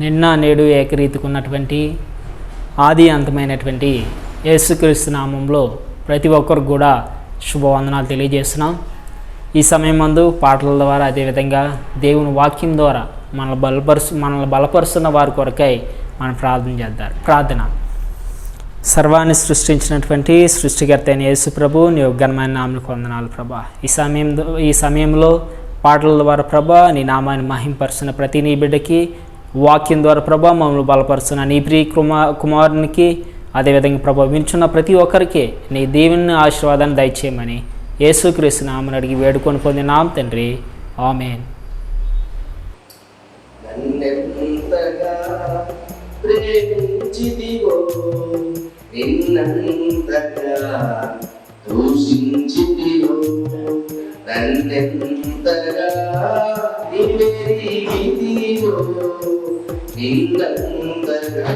నిన్న నేడు ఏకరీతికి ఉన్నటువంటి ఆది అంతమైనటువంటి యేసుక్రీస్తు నామంలో ప్రతి ఒక్కరికి కూడా శుభవందనాలు తెలియజేస్తున్నాం. ఈ సమయం మందు పాటల ద్వారా, అదేవిధంగా దేవుని వాక్యం ద్వారా మనల్ని బలపరుస్తున్న వారి కొరకై మనం ప్రార్థన చేద్దాం. ప్రార్థన. సర్వాన్ని సృష్టించినటువంటి సృష్టికర్త అయిన యేసు ప్రభు, నీ ఘనమైన నామమునకు వందనాలు ప్రభా. ఈ సమయంలో పాటల ద్వారా ప్రభా నీ నామాన్ని మహింపరుస్తున్న ప్రతి నీ బిడ్డకి, వాక్యం ద్వారా ప్రభా మమ్మల్ని బలపరుస్తున్న నీ ప్రియ కుమారునికి, అదేవిధంగా ప్రభా వింటున్న ప్రతి ఒక్కరికి నీ దేవుని ఆశీర్వాదాన్ని దయచేయమని యేసుక్రీస్తు నామమున అడిగి వేడుకొని పొందినాం తండ్రి, ఆమేన్. నన్నెంతగా నిమెరిగితివో, నిన్నంతగా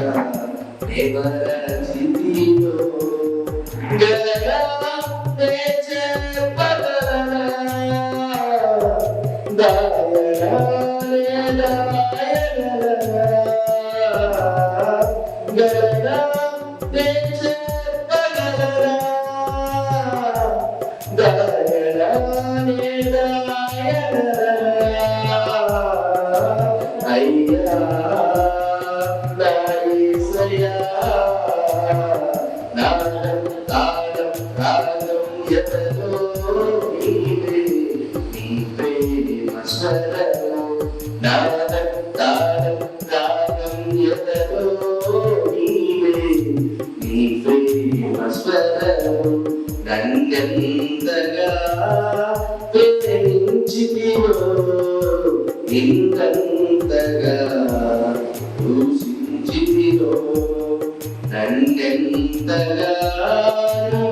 నిమరచితివో, గలగా చెప్పగలనా, దాయగానే దాయగలనా, గలగా చెప్పగలనా, దాయగానే దాయగలనా, అయ్యా నా యేసయ్యా, నాదం తాళం రాగం ఎదలో నీవే, నీ ప్రేమ స్వరము, నాదం తాళం రాగం ఎదలో నీవే, నీ ప్రేమ స్వరము, నన్నెంతగా ప్రేమించితివో, నిన్నంతగా దూషించితివో, నన్నెంతగా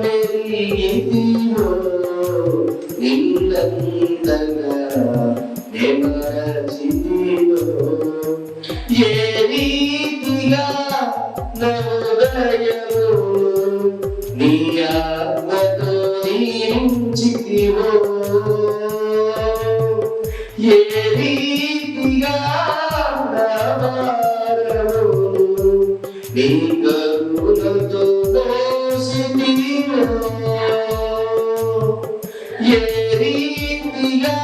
మెరిగితివో, నిన్నంతగా నిమరచితివో, ఏ రీతిగా నా హృదయము నీ ఆత్మతో నించితివో, ఏ రీతిగా నా భారము నీ కరుణతో మోసితివో, ఏ రీతిగా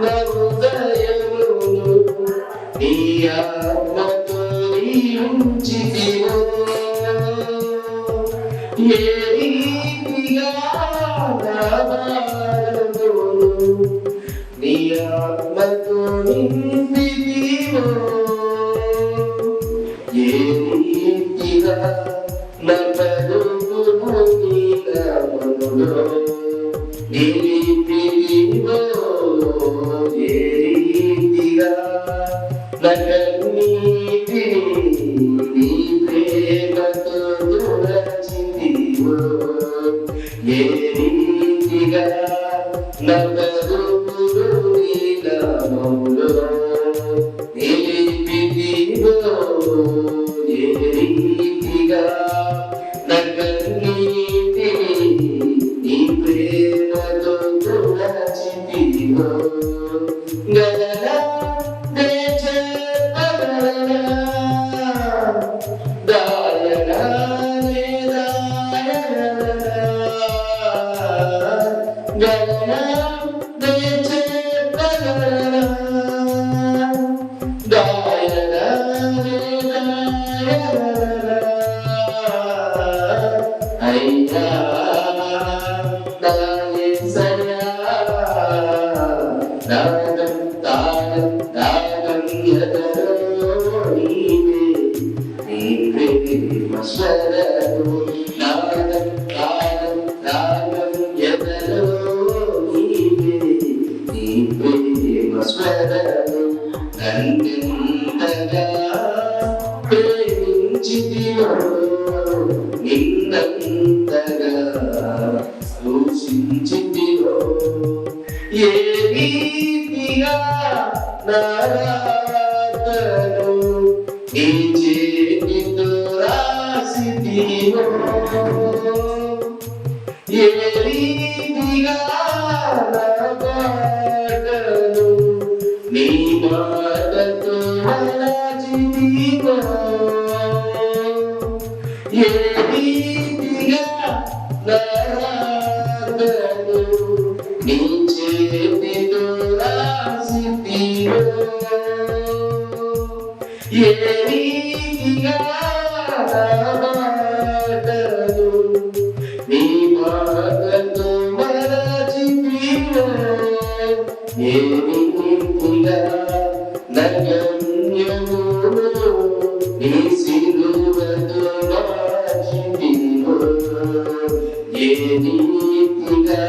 నా హృదయమును నీ ఆత్మతో నించితివో, ఏ రీతిగా నా భారమును నీ ఆత్మతో నింపితివో, ఏ రీతిగా నా పరుగును నీ నామములో నిలిపితివో, ఏ రీతిగా నా కన్నీటిని నీ ప్రేమతో తుడచితివో, ఏ రీతిగా నా పరుగును నీ నామములో నిలిపితివో, ఏ రీతిగా నా కన్నీటిని నీ ప్రేమతో తుడచితివో, గలనా చెప్పగలనా, దాయగానే దాయగలనా, గలనా చెప్పగలనా, దాయగానే దాయగలనా, అయ్యా నా యేసయ్యా, నాదం తాళం రాగం ఎదలో నీవే, నీ ప్రేమ స్వరము, నాదం తాళం రాగం ఎదలో నీవే, నీ ప్రేమ స్వరము, నన్నెంతగా ప్రేమించితివో, నిన్నంతగా దూషించితివో, ఏ రీతిగా నా రాతను నీ చేతితో రాసితివో, ఏ రీతిగా నా పాటను నీ మాటతో రాసిదివో ఏ రీతిగా నరాగను నీ చేతితో రాసిదివో ఏ రీతిగా నరాగను నీ మాటతో మరచితివో ఏ రీతిగా నగమ్యమును నీ సిలువతో మార్చితివో ఏ రీతిగా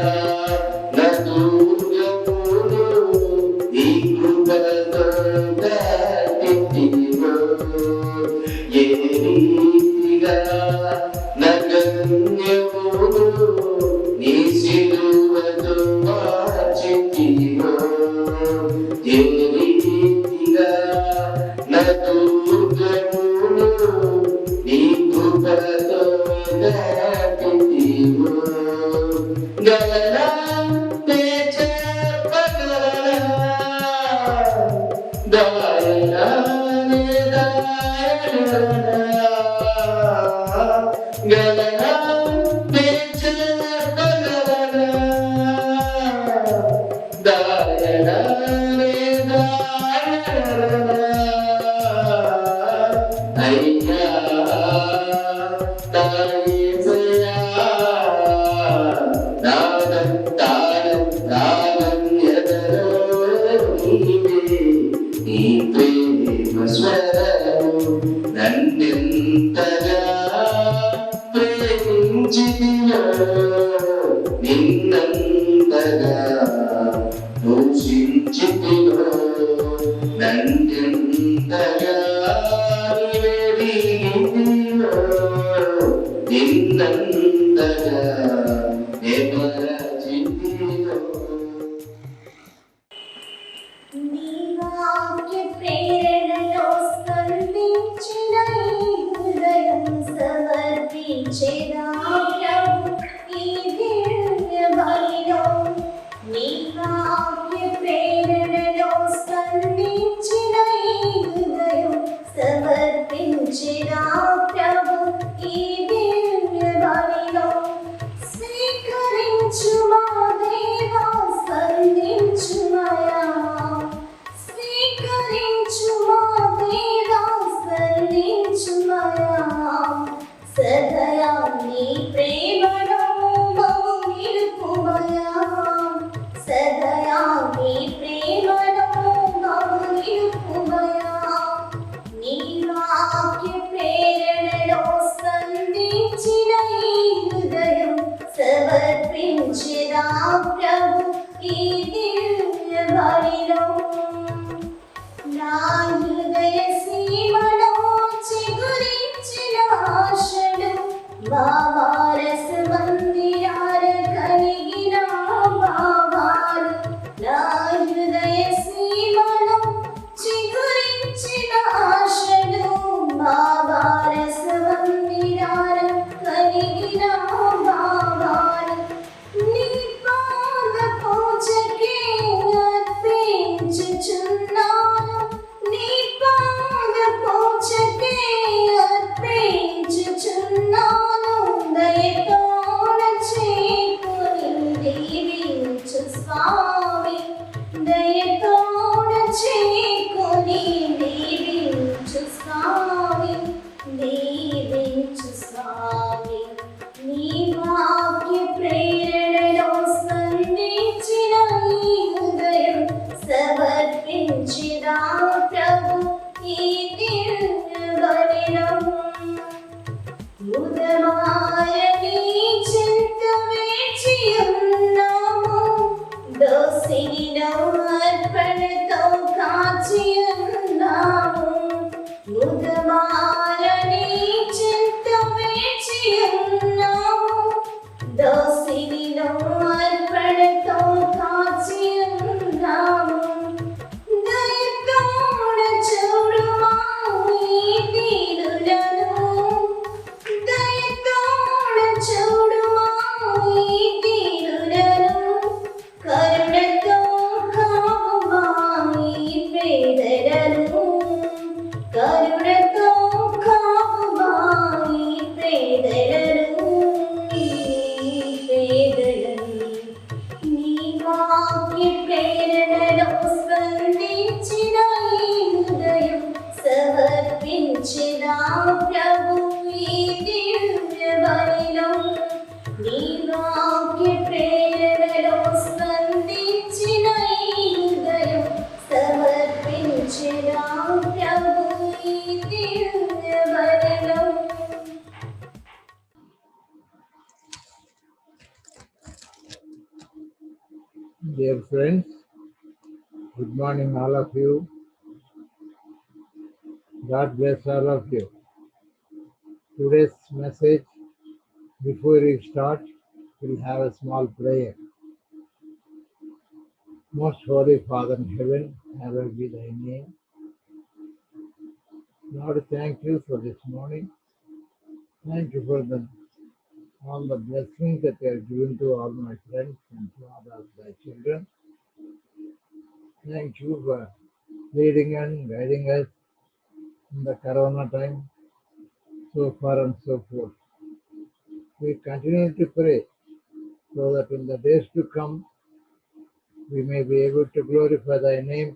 నా దుర్గమును నీ కృపతో దాటితివో ఏ రీతిగా నగమ్యమును నీ సిలువతో మార్చితివో ఏ రీతిగా నా దుర్గమును నీ కృపతో దాటితివో గలనా చెప్పగలనా దాయనా గలనా చెప్పగలనా దాయనా అయ్యా తాయేసయా నాదం తానం నాగన్యతలో నీవే నీ ప్రేమ స్వరము నన్నెంతగా ప్రేమించితివో నిన్నంతగా దూషించితివో నన్నెంతగా నివేదించితివో నిన్నంతగా ఎవరచితివో నీ వాక్య ప్రేరణలో స్పందించిన ఈ హృదయం సమర్పించెదా ప్రభు ఈ దివ్య బలిలో. నీ వాక్య ప్రేరణలో స్పందించిన ఈ హృదయం సమర్పించెదా ప్రభు ఈ దివ్య బలిలో. స్వీకరించు మా దేవా స్పందించుమయా, స్వీకరించు మా దేవా స్పందించుమయా. సదయా నీ ప్రేమలో మము నిలుపుమయా, సదయా నీ ప్రేమలో మము నిలుపుమయా. నీ వాక్య ప్రేరణలో స్పందించిన ఈ హృదయం సమర్పించెదా ప్రభు ఈ దివ్య బలిలో. నా హృదయ సీమలో చిగురించిన ఆశలు మా వారస మందిరాల కలిగిన భావాలు. నా హృదయ సీమలో చిగురించిన ఆశలు మా వారస మందిరాల కలిగిన భావాలు. నీ పాద పూజకే అర్పించుమయా, సమర్పించెదా ప్రభు ఈ దివ్య బలిలో నీ వాక్య ప్రేరణలో స్పందించిన ఈ హృదయం సమర్పించెదా ప్రభు ఈ దివ్య బలిలో. Dear friends, good morning all of you. God bless all of you. Today's message, before we start, we'll have a small prayer. Most Holy Father in heaven, hallowed be thy name. Lord, thank you for this morning. Thank you for all the blessings that you have given to all my friends and to all of thy children. Thank you for leading and guiding us in the Corona time, so far and so forth. We continue to pray so that in the days to come, we may be able to glorify thy name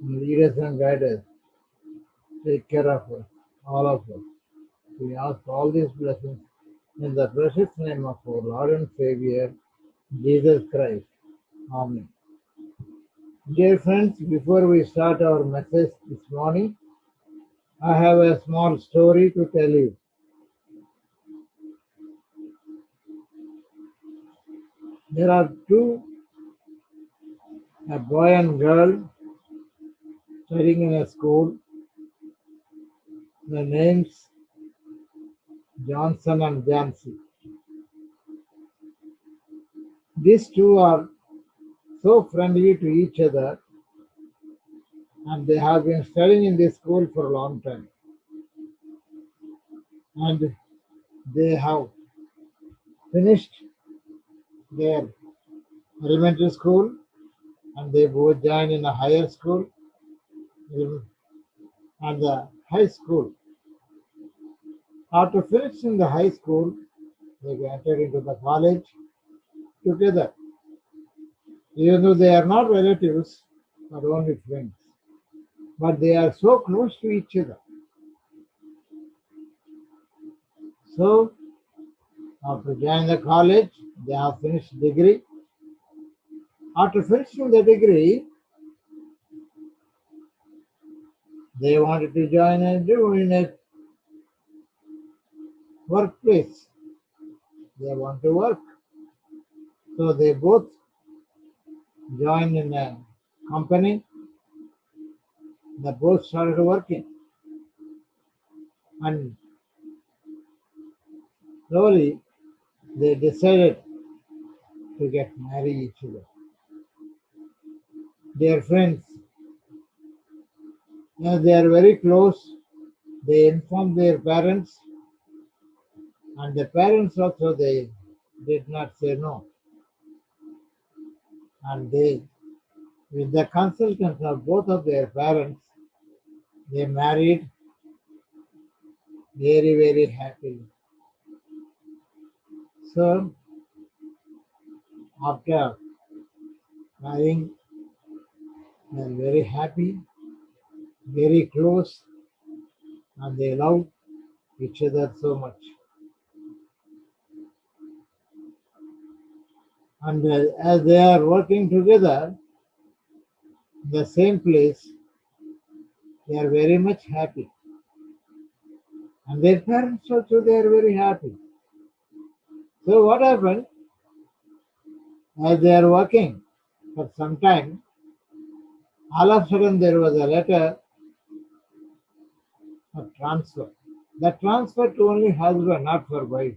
and lead us and guide us. Take care of us, all of us. We ask all these blessings in the precious name of our Lord and Savior, Jesus Christ. Amen. Dear friends, before we start our message this morning, I have a small story to tell you. There are two, a boy and girl, studying in a school. The names Johnson and Jancy. These two are so friendly to each other, and they have been studying in this school for a long time. And they have finished their elementary school, and they both joined in a higher school and the high school. After finishing the high school, they entered into the college together. Even though they are not relatives, but only friends, but they are so close to each other. So, after joining the college, they have finished degree. After finishing the degree, they wanted to join in a workplace. They want to work. So they both joined in a company. They both started working. And slowly they decided to get married each other. Dear friends, as they are very close, they informed their parents, and the parents also they did not say no. And they, with the consultance of both of their parents, they married very, very happily. So, after marrying, they are very happy, very close, and they love each other so much. And as they are working together in the same place, they are very much happy. And their parents also, they are very happy. So what happened? As they are working for some time, all of a sudden there was a letter of transfer. That transfer to only husband, not for wife.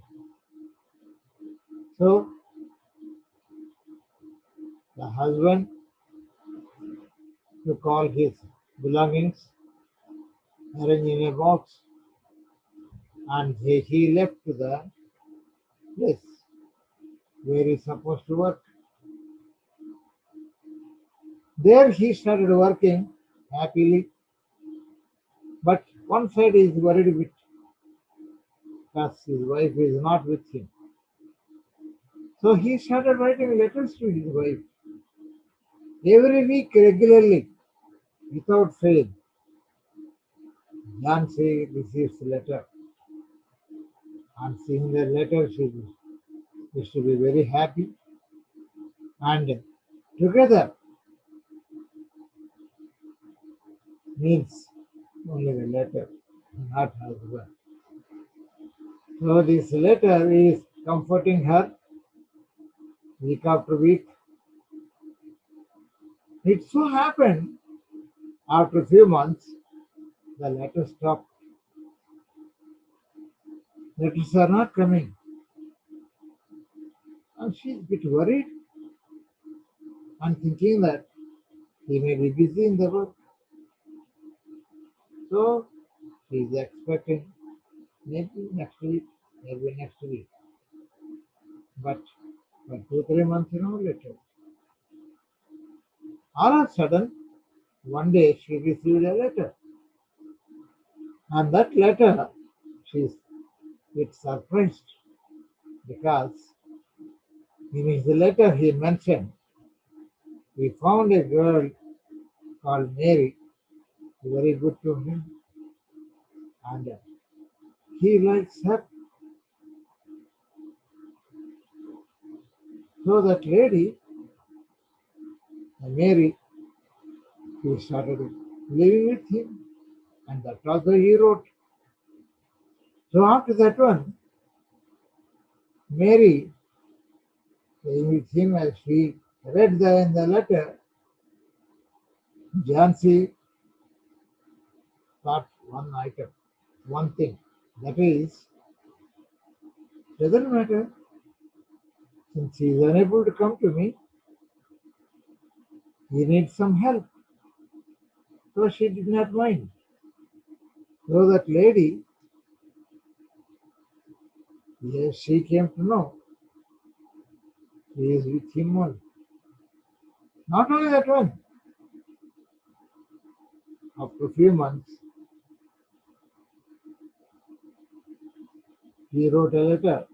So the husband took all his belongings, arranged in a box, and he left to the place where he is supposed to work. There he started working happily, but one side he is worried a bit because his wife is not with him. So he started writing letters to his wife every week regularly, without fail. Jansi receives the letter. On seeing the letter, she used to be very happy. And together means only the letter, not husband. So this letter is comforting her week after week. It so happened after a few months, the letter stopped. Letters are not coming. And she's a bit worried and thinking that he may be busy in the work. So she's expecting maybe next week, maybe next week. But for 2-3 months, no letter. All of a sudden, one day she received a letter. And that letter, she's a bit surprised because in the letter he mentioned, we found a girl called Mary, very good to him, and he likes her. So that lady, Mary, he started living with him, and that also he wrote. So after that one, Mary, living with him as she read in the letter, Jansi thought one item, one thing. That is, doesn't matter, since he is unable to come to me, he needs some help. So she did not mind. So that lady, yes, she came to know he is with him only. Not only that one, after a few months, he wrote a letter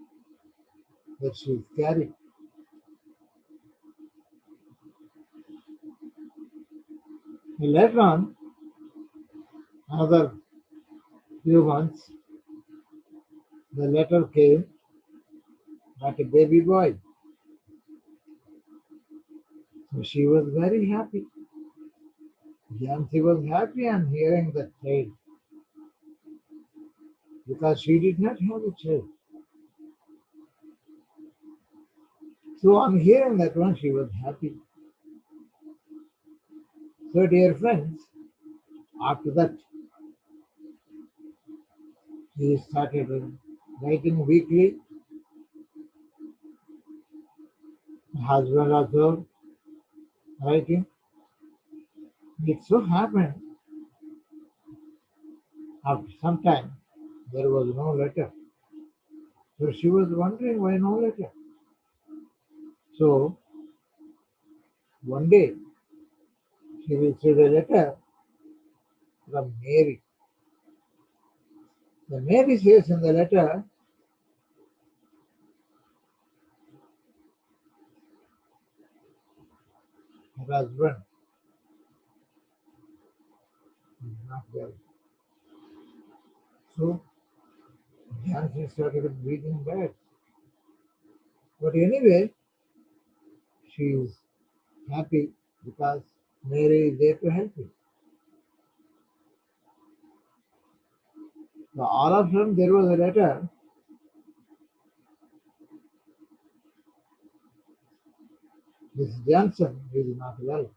that she is carrying. And later on, another few months, the letter came, but a baby boy. So she was very happy. Jansi was happy on hearing that child because she did not have a child. So on hearing that one, she was happy. So dear friends, after that, he started writing weekly. Husband also writing. It so happened after some time there was no letter. So she was wondering why no letter. So one day she received a letter from Mary. The Mary says in the letter, her husband is not well. So Jansi started breathing bad. But anyway, she is happy because Mary is there to help him. So all of a sudden there was a letter. This Johnson is not well.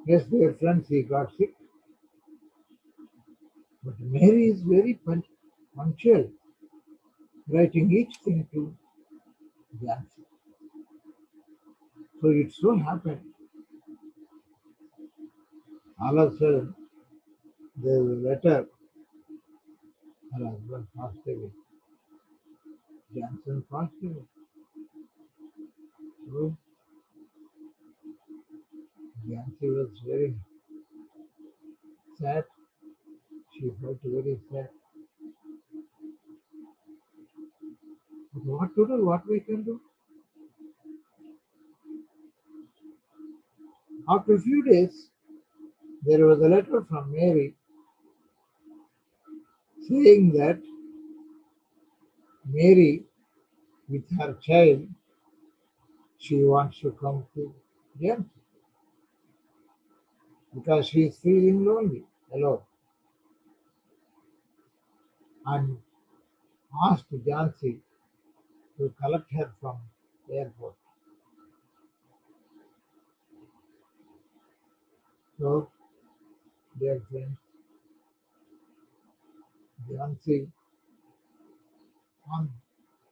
Yes, dear friends, he got sick. But Mary is very punctual, writing each thing to Johnson. So it so happened, all of a sudden, there was a letter, her husband passed away. Johnson passed away. So Jansi was very sad. She felt very sad. But what to do? What we can do? After a few days, there was a letter from Mary saying that Mary, with her child, she wants to come to James because she is feeling lonely, alone, and asked Jansi to collect her from the airport. So, dear friends, Jansi, on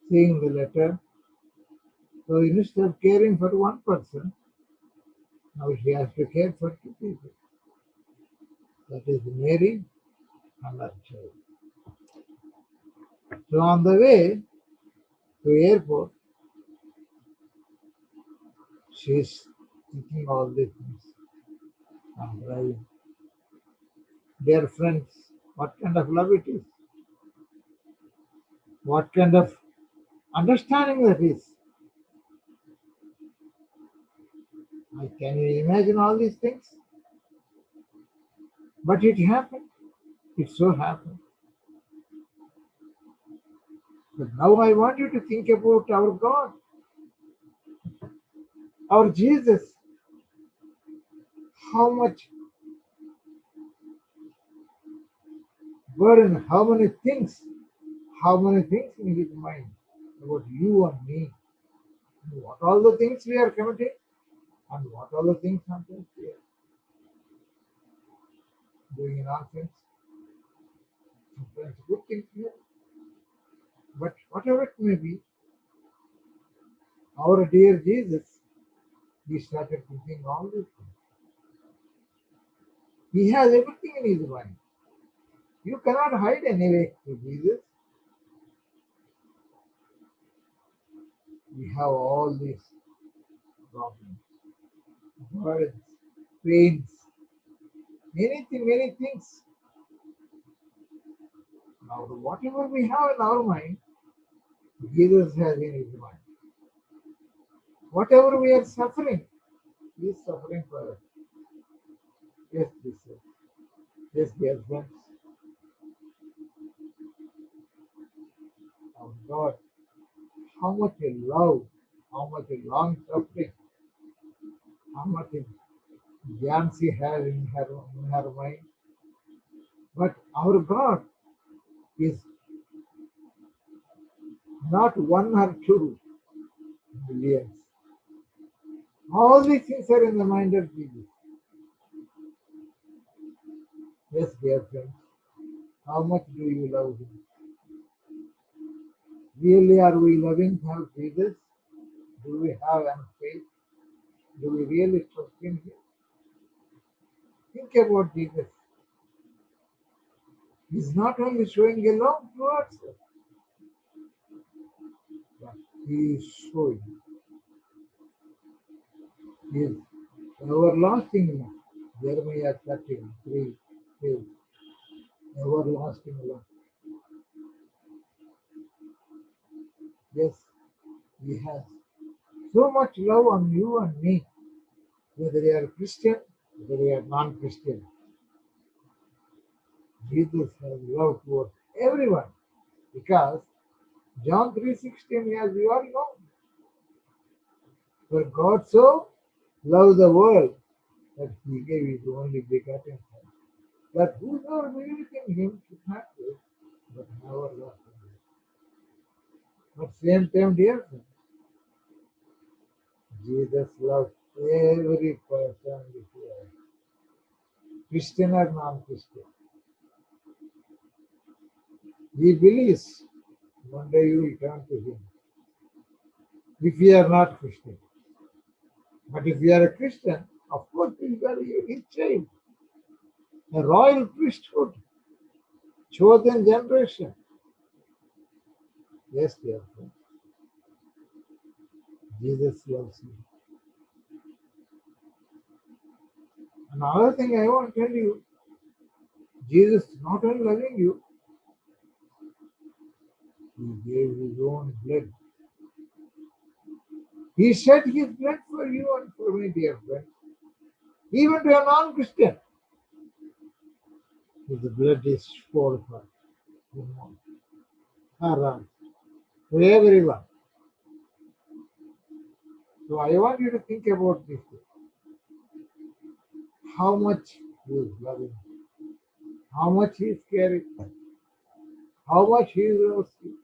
seeing the letter, so instead of caring for one person, now she has to care for two people. That is Mary and her child. So on the way to airport, she is thinking all these things and driving. Dear friends, what kind of love it is? What kind of understanding that is? Can you imagine all these things? But it happened. It so happened. But now I want you to think about our God, our Jesus. How much burden, how many things in his mind about you and me. And what all the things we are committing and what all the things sometimes we are doing nonsense. Sometimes good things here. But whatever it may be, our dear Jesus, he started thinking all these things. He has everything in his mind. You cannot hide anyway to Jesus. We have all these problems, burdens, pains, many things. Now, whatever we have in our mind, Jesus has in his mind. Whatever we are suffering, he is suffering for us. Yes, this is. Yes, dear friends. Our God, how much a love, how much a long suffering, how much a Jansi has in her mind. But our God is not one or two billions. All these things are in the mind of Jesus. Yes, dear friends, how much do you love him? Really, are we loving our Jesus? Do we have enough faith? Do we really trust in him? Think about Jesus. He's not only showing a love towards us, but he is showing his everlasting love. Jeremiah 13:3 says, everlasting love. Yes, he has so much love on you and me, whether you are Christian, whether you are non-Christian. Jesus has love towards everyone because John 3:16, as we all know, for God so loved the world that he gave his only begotten Son, that whosoever believeth in him should not perish, but have everlasting life. But same time, dear friends, Jesus loves every person this earth, Christian or non-Christian. He believes one day you will turn to him. If you are not Christian. But if you are a Christian, of course he will be his child. A royal priesthood, chosen generation. Yes, dear friend. Jesus loves you. Another thing I want to tell you, Jesus is not only loving you, he gave his own blood. He shed his blood for you and for me, dear friend. Even to a non-Christian. if the blood is poured for women or for everyone. So I want you to think about this. How much he is loving, how much he is caring, how much he loves you.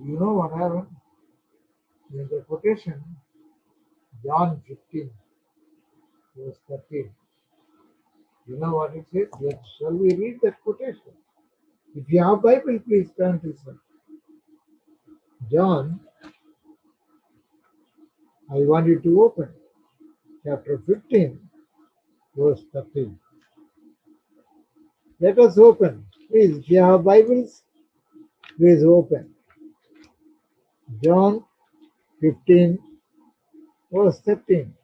You know what happened? In the quotation, John 15, verse 13. You know what it says? Shall we read that quotation? If you have Bible, please turn to it. John, I want you to open chapter 15, verse 13. Let us open. Please, if you have Bibles, please open. John 15, verse 13.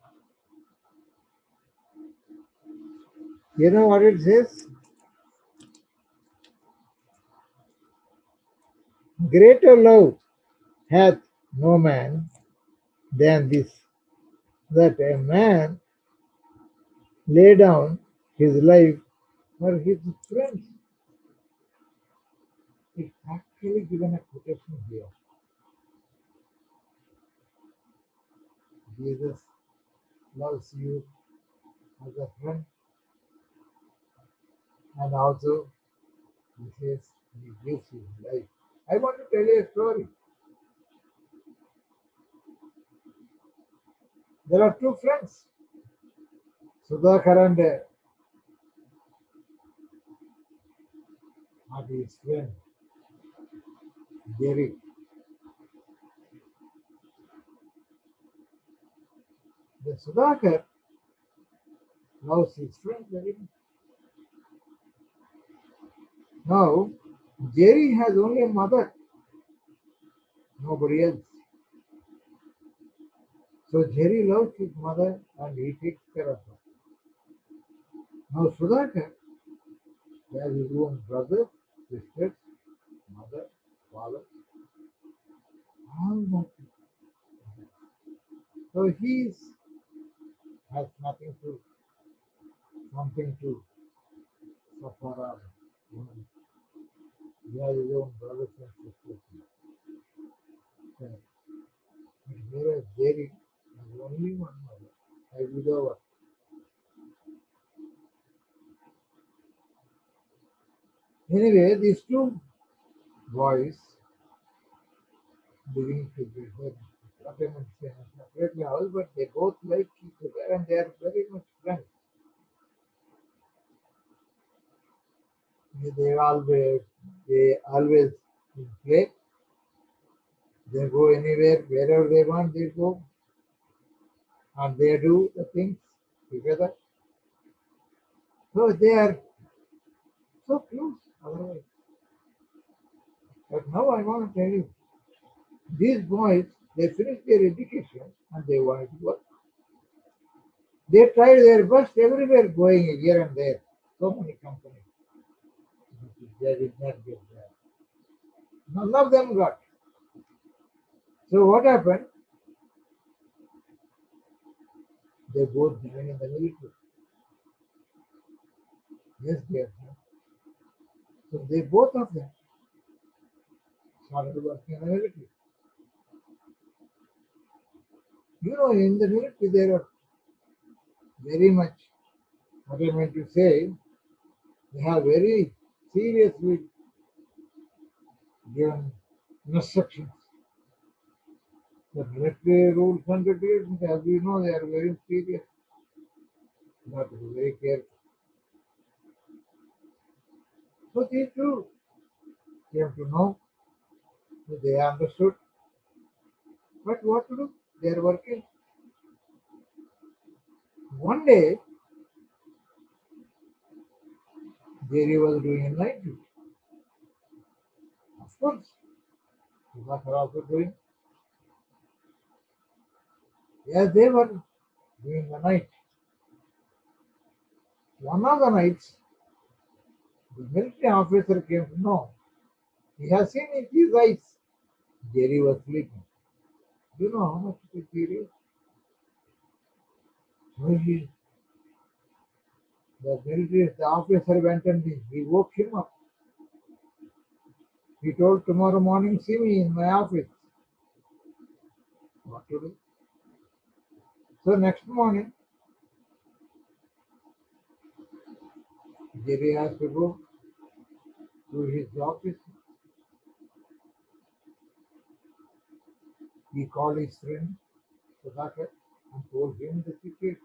You know what it says? Greater love hath no man than this, that a man lay down his life for his friends. It's actually given a quotation here. Jesus loves you as a friend, and also he says he gives his life. I want to tell you a story. There are two friends, Sudhakar and his friend Jerry. The Sudhakar loves his friend very much. Now, Jerry has only a mother, nobody else. So Jerry loves his mother and he takes care of her. Now Sudhakar has his own brothers, sisters, mother, father, all that. So he has something to suffer or he has his own brothers and sisters. But whereas Jerry has only one mother, a widower. Anyway, these two boys living together, not even in a separate house, but they both like each other and they are very much friends. They always play. They go anywhere, wherever they want, they go, and they do the things together. So they are so close otherwise. But now I want to tell you, these boys, they finished their education and they wanted to work. They tried their best everywhere, going here and there, so many companies. They did not get that. None of them got. So what happened? They both joined in the military. Yes, dear. So they both of them started working in the military. You know, in the military there are very much, what I meant to say, they have very seriously given instructions. The military rules and regulations, as you know, they are very serious. You have to be very careful. So these two came to know, so they understood. But what to do? They are working. One day, Jerry was doing a night duty. Of course, Sudhakar also doing. Yes, they were doing the night. One of the nights, the military officer came to know. He has seen in his eyes. Jerry was sleeping. Do you know how much it is serious? So he The officer went and he woke him up. He told, tomorrow morning, see me in my office. What to do? So next morning, Jerry has to go to his office. He called his friend, Sudhakar, and told him the situation.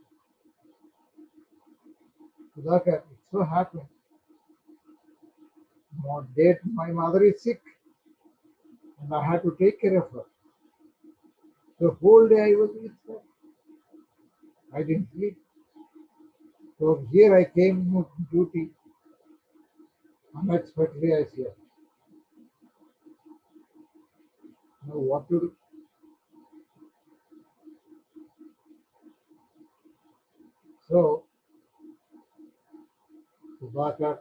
Sudhakar, it so happened, my mother is sick and I had to take care of her. The whole day I was with her. I didn't sleep. So here I came to duty. Unexpectedly I slept. Now what to do? So Subhakar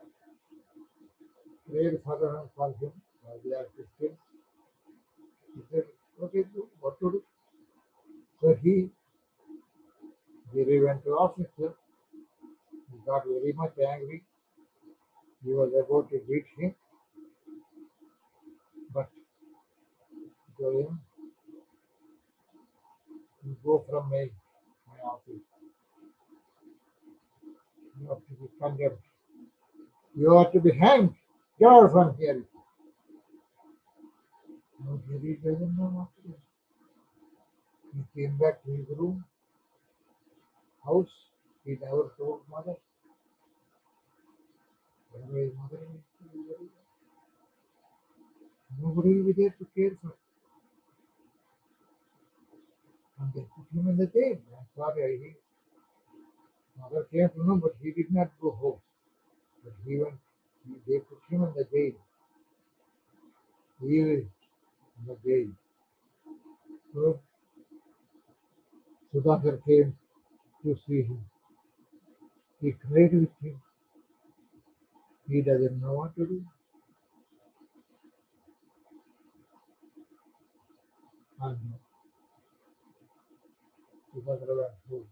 prayed for him. They are Christians. He said, okay, what to do? So he really went to office. He got very much angry. He was about to beat him, but he told him, you go from my office. You have to be condemned. You are to be hanged. Get out from here. No, Jerry doesn't know what to do. He came back to his room, house. He never told mother. Whenever his mother is very nobody will be there to care for him. And they put him in the jail. I'm sorry, mother came to know, but he did not go home. But they put him in the jail. He is in the jail. So Sudhakar came to see him. He cried with him. He doesn't know what to do. And Sudhakar went home.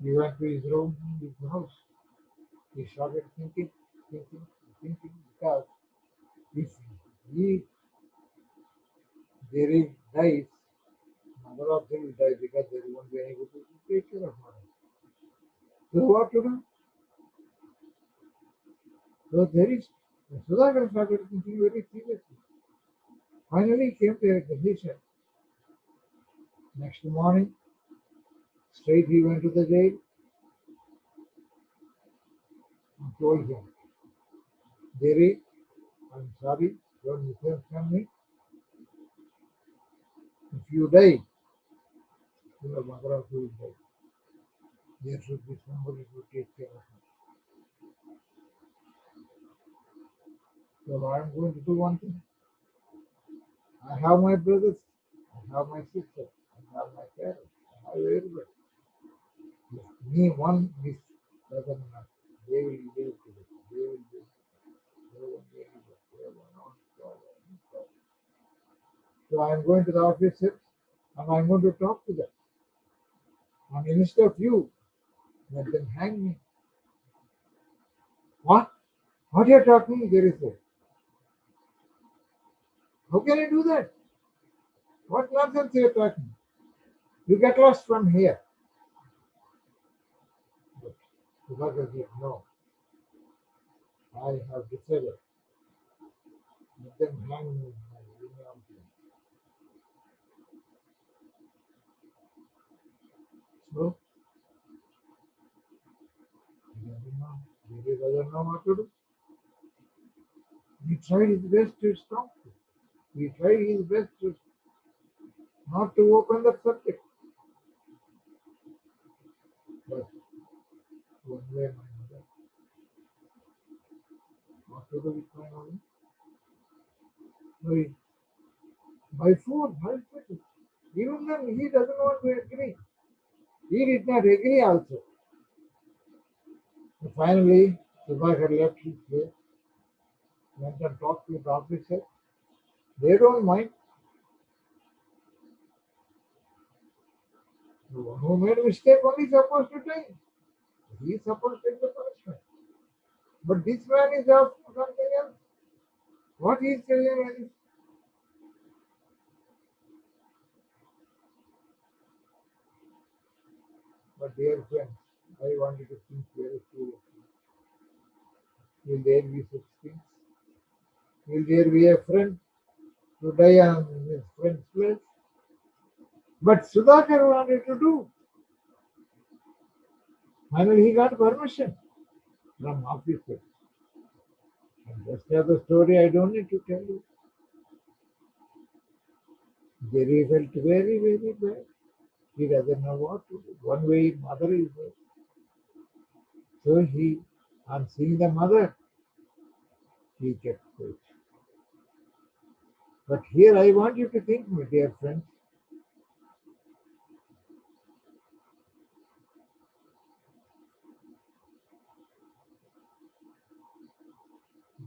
He went to his room, his house. He started thinking, because if he Jerry dies, mother also will die because there won't be anybody to take care of her. So what to do? So Sudhakar started thinking very seriously. Finally he came to a decision. Next morning, straight he went to the jail and told him, Jerry, I'm sorry, don't misunderstand me. If you die, your mother also will die. There should be somebody to take care of her. So I'm going to do one thing. I have my brothers, I have my sister, I have my parents, I have everybody. If me one is doesn't matter. They will live together. They will live. They won't be anybody. They will not God. So I'm going to the officers and I'm going to talk to them. And instead of you, let them hang me. What? What are you talking? There is a. How can I do that? What nonsense you are talking? You get lost from here. But Subhakar said, no, I have decided. Let them hang me. So, he doesn't know what to do. He tried his best to stop it. He tried his best to not to open the subject. But one way or another, what to do with my money? By phone, by phone. Even then, he doesn't want to agree. He did not agree also. So finally, Subhakar left his place, went and talked with the officer. They don't mind. The one who made a mistake only supposed to die. he is supposed to take the punishment. But this man is out for something else. What he is telling is, but dear friends, I want you to think very seriously. Will there be such things? Will there be a friend to die on his friend's place? But Sudhakar wanted to do. Finally, he got permission from officer. And just as the story, I don't need to tell you. Jerry felt very, very bad. He doesn't know what to do. One way his mother is there. So he, on seeing the mother, he kept quiet. But here I want you to think, my dear friends,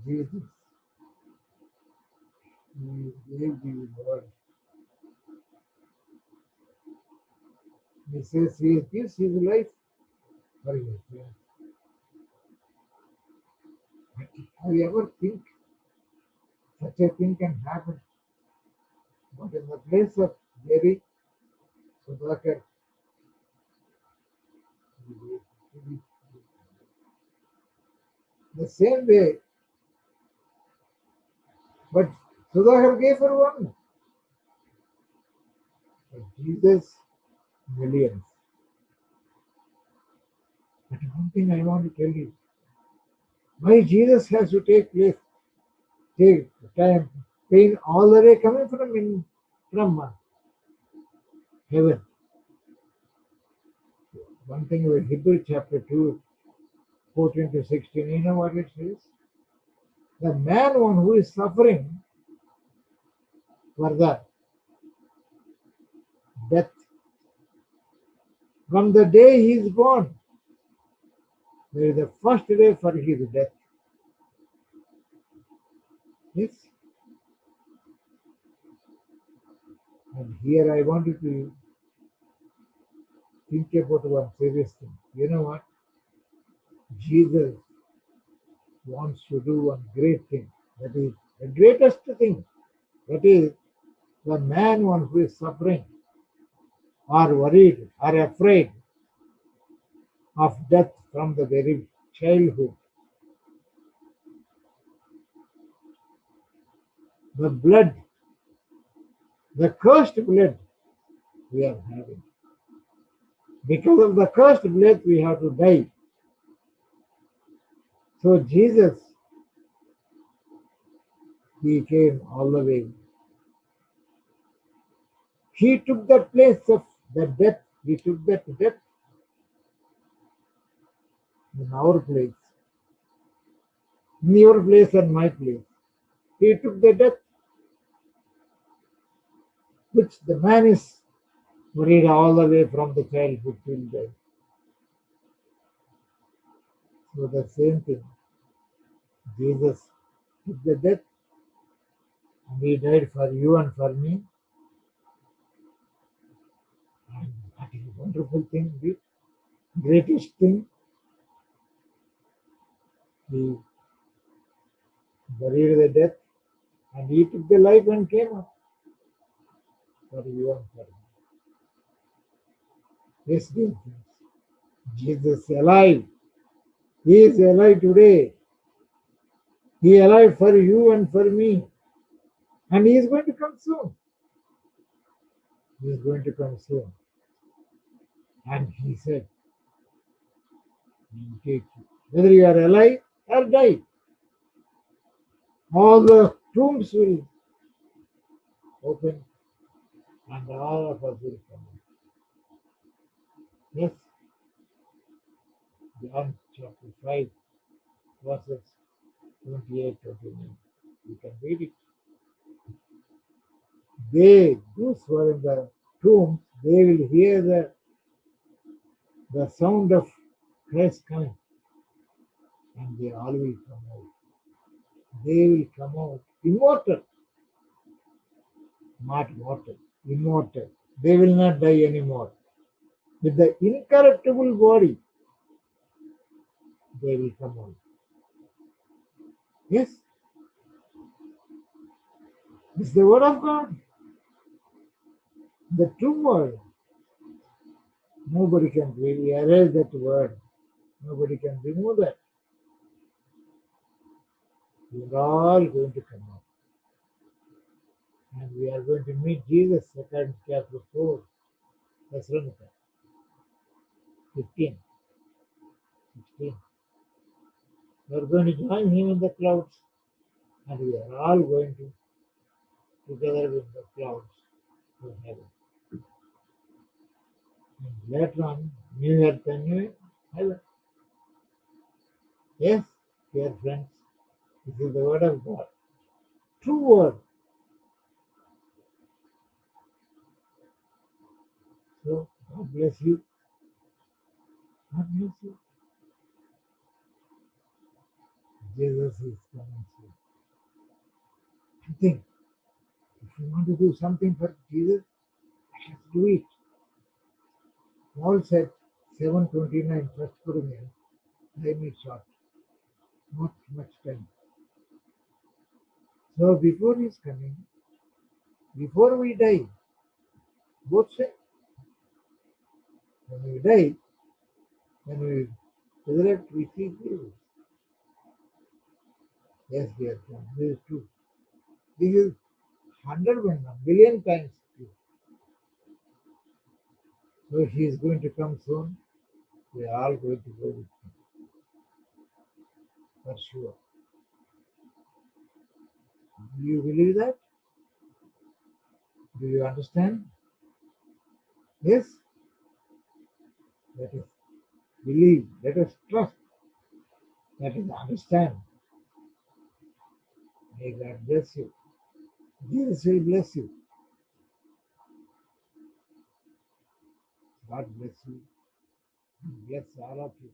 Jesus, he gave the word. He says he gives his life for his friends. But have you ever think such a thing can happen? But in the place of Jerry, Sudhakar, the same way, but Sudhakar gave her one. But Jesus, millions. But one thing I want to tell you, why Jesus has to take time, pain all the way coming from heaven. One thing with Hebrew chapter 2, 14 to 16, you know what it says? The man one who is suffering for the death, from the day he is born, there is the first day for his death. Yes. And here I want you to think about one serious thing. You know what? Jesus wants to do one great thing. That is the greatest thing. That is the man one who is suffering or worried or afraid of death from the very childhood. The blood, the cursed blood we are having. Because of the cursed blood we have to die. So Jesus, he came all the way. He took the place of the death. He took that death in our place. In your place and my place. He took the death which the man is worried all the way from the childhood till death. So the same thing. Jesus took the death and he died for you and for me. And that is a wonderful thing, the greatest thing. He buried the death and he took the life and came up for you and for me. Yes, dear friends, Jesus is alive. He is alive today. He is alive for you and for me. And he is going to come soon. He is going to come soon. And he said, "I will take you. Whether you are alive or die, all the tombs will open and all of us will come out." Yes. John chapter 5, verses 28 to 29. You can read it. Those who are in the tomb, they will hear the sound of Christ coming, and they all will come out. They will come out immortal, not mortal, immortal. They will not die anymore. With the incorruptible body, they will come out. Yes, it's the word of God, the true word. Nobody can really erase that word. Nobody can remove that. We are all going to come out. And we are going to meet Jesus, second chapter 4, Thessalonica, 15, 16. We are going to join him in the clouds, and we are all going to together with the clouds to heaven. And later on, new earth and new heaven. Yes, dear friends, this is the word of God. True word. So, God bless you. God bless you. Jesus is coming soon. I think if you want to do something for Jesus, let's do it. Paul said, 7:29, 1 Corinthians, time is short, not much time. So before his coming, before we die, both say, when we die, when we resurrect, we see Jesus. Yes, dear friend, this is true. This is 100 and a billion times true. So he is going to come soon. We are all going to go with him, for sure. Do you believe that? Do you understand? Yes? Let us believe. Let us trust. Let us understand. May God bless you. Jesus will bless you. God bless you. Bless all of you.